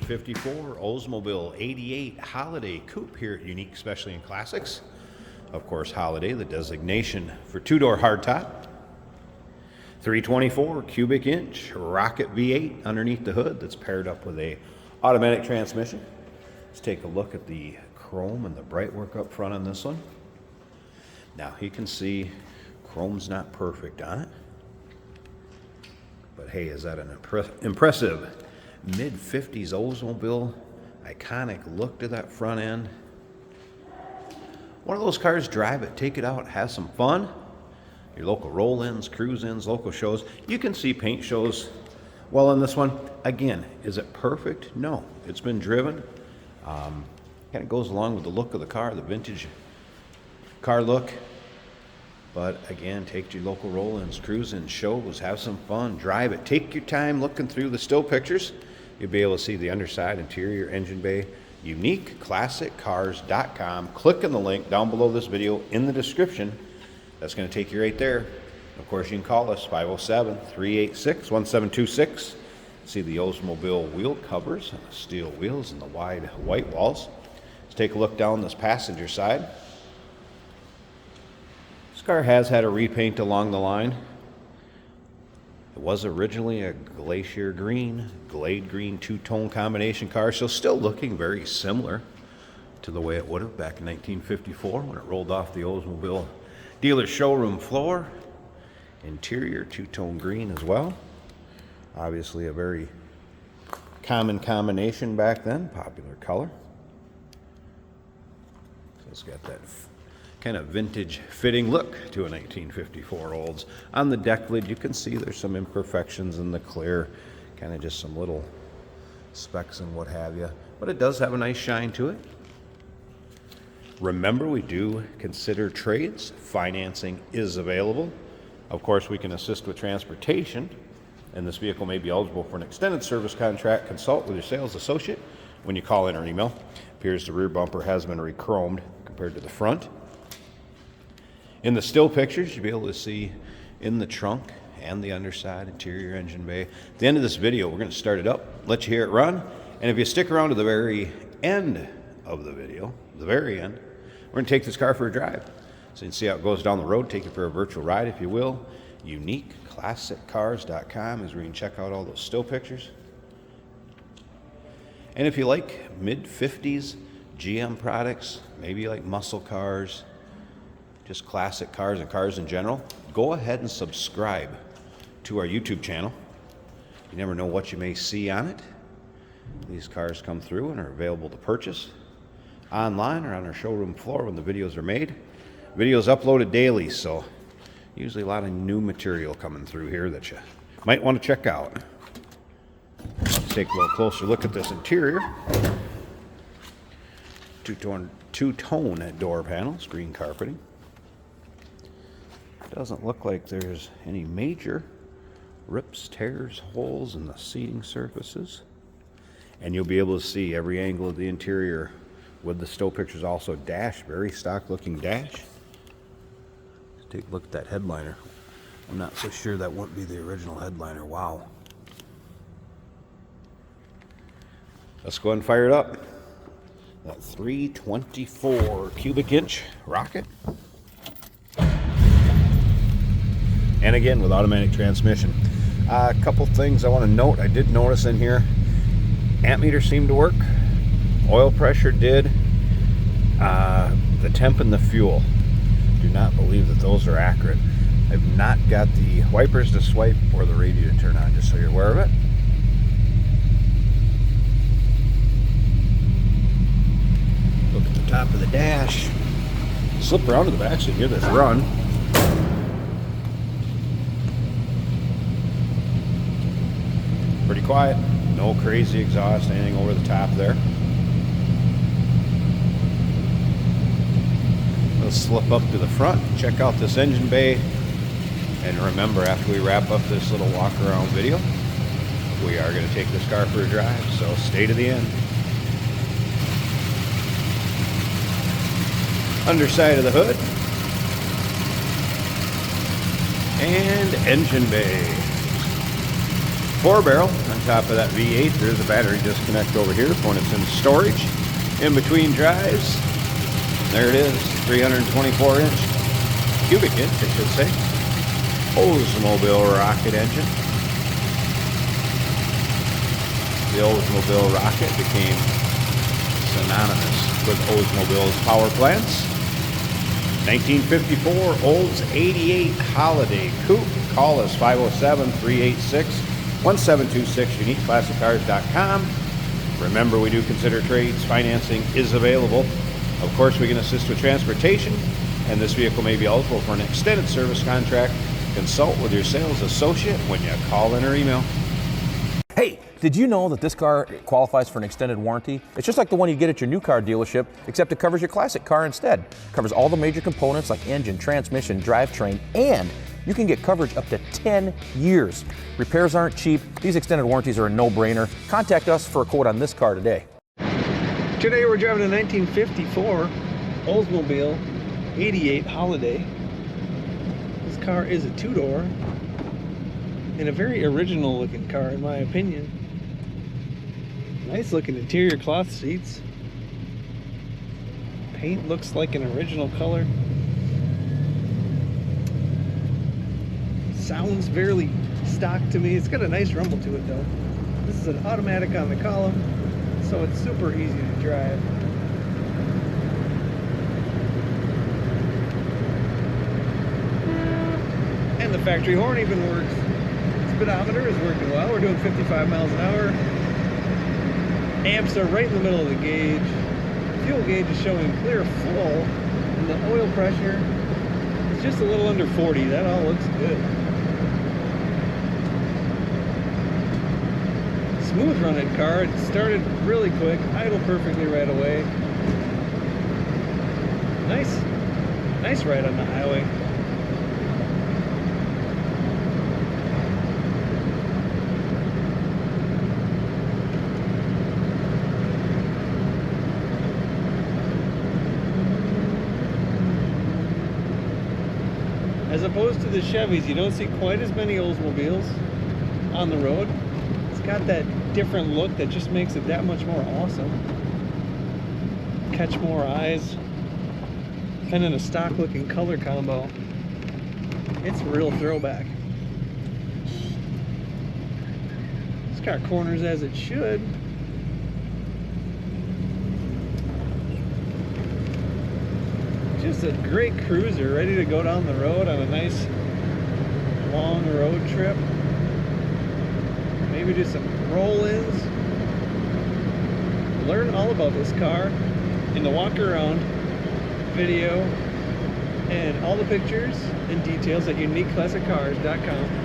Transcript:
1954 Oldsmobile 88 Holiday Coupe here at Unique Specialty and Classics. Of course, Holiday, the designation for two-door hardtop. 324 cubic inch rocket V8 underneath the hood that's paired up with a automatic transmission. Let's take a look at the chrome and the bright work up front on this one. Now you can see chrome's not perfect on it, but hey, is that an impressive mid-50s Oldsmobile iconic look to that front end. One of those cars, drive it, take it out, have some fun. Your local roll-ins, cruise-ins, local shows. You can see paint shows well on this one. Again, is it perfect? No, it's been driven. Kind of goes along with the look of the car, the vintage car look. But again, take your local roll-ins, cruise-ins, shows, have some fun, drive it. Take your time looking through the still pictures. You'll be able to see the underside, interior, engine bay. UniqueClassicCars.com. Click on the link down below this video in the description. That's going to take you right there. Of course, you can call us 507-386-1726. See the Oldsmobile wheel covers, and the steel wheels, and the wide white walls. Let's take a look down this passenger side. This car has had a repaint along the line. It was originally a glacier green, glade green two-tone combination car, so still looking very similar to the way it would have back in 1954 when it rolled off the Oldsmobile dealer showroom floor. Interior two-tone green as well. Obviously a very common combination back then, popular color. So it's got that kind of vintage fitting look to a 1954 Olds. On the deck lid, you can see there's some imperfections in the clear, kind of just some little specks and what have you, but it does have a nice shine to it. Remember, we do consider trades. Financing is available. Of course, we can assist with transportation, and this vehicle may be eligible for an extended service contract. Consult with your sales associate when you call in or email. Appears the rear bumper has been re-chromed compared to the front. In the still pictures, you'll be able to see in the trunk and the underside, interior, engine bay. At the end of this video, we're going to start it up, let you hear it run, and if you stick around to the very end of the video, the very end, we're going to take this car for a drive. So you can see how it goes down the road, take you for a virtual ride, if you will. UniqueClassicCars.com is where you can check out all those still pictures. And if you like mid-50s GM products, maybe you like muscle cars, just classic cars and cars in general, go ahead and subscribe to our YouTube channel. You never know what you may see on it. These cars come through and are available to purchase online or on our showroom floor when the videos are made. Videos uploaded daily, so usually a lot of new material coming through here that you might want to check out. Let's take a little closer look at this interior. Two-tone door panels, green carpeting. Doesn't look like there's any major rips, tears, holes in the seating surfaces. And you'll be able to see every angle of the interior with the still pictures. Also dash, very stock looking dash. Let's take a look at that headliner. I'm not so sure that wouldn't be the original headliner. Wow. Let's go ahead and fire it up. That 324 cubic inch rocket. And again, with automatic transmission. A couple things I want to note. I did notice in here, amp meter seemed to work. Oil pressure did. The temp and the fuel. Do not believe that those are accurate. I've not got the wipers to swipe or the radio to turn on, just so you're aware of it. Look at the top of the dash. Slip around to the back so you can hear this run. Pretty quiet, no crazy exhaust, anything over the top there. Let's slip up to the front, check out this engine bay, and remember, after we wrap up this little walk around video, we are going to take this car for a drive, so stay to the end. Underside of the hood, and engine bay. 4-barrel. On top of that V8, there's a battery disconnect over here for when it's in storage. In between drives, there it is, 324 cubic inch, I should say. Oldsmobile rocket engine. The Oldsmobile rocket became synonymous with Oldsmobile's power plants. 1954 Olds 88 Holiday Coupe. Call us 507-386-1726, uniqueclassiccars.com. Remember, we do consider trades. Financing is available. Of course, we can assist with transportation, and this vehicle may be eligible for an extended service contract. Consult with your sales associate when you call in or email. Hey, did you know that this car qualifies for an extended warranty? It's just like the one you get at your new car dealership, except it covers your classic car instead. It covers all the major components like engine, transmission, drivetrain, and you can get coverage up to 10 years. Repairs aren't cheap. These extended warranties are a no-brainer. Contact us for a quote on this car today. Today we're driving a 1954 Oldsmobile 88 Holiday. This car is a two-door and a very original looking car in my opinion. Nice looking interior cloth seats. Paint looks like an original color. Sounds fairly stock to me. It's got a nice rumble to it though. This is an automatic on the column, so it's super easy to drive. And the factory horn even works. Speedometer is working well. We're doing 55 miles an hour. Amps are right in the middle of the gauge. Fuel gauge is showing clear full. And the oil pressure is just a little under 40. That all looks good. Smooth running car. It started really quick. Idle perfectly right away. Nice ride on the highway. As opposed to the Chevys, you don't see quite as many Oldsmobiles on the road. It's got that different look that just makes it that much more awesome. Catch more eyes. And in a stock looking color combo. It's a real throwback. This car corners as it should. Just a great cruiser, ready to go down the road on a nice long road trip. Maybe do some roll-ins. Learn all about this car in the walk around video and all the pictures and details at uniqueclassiccars.com.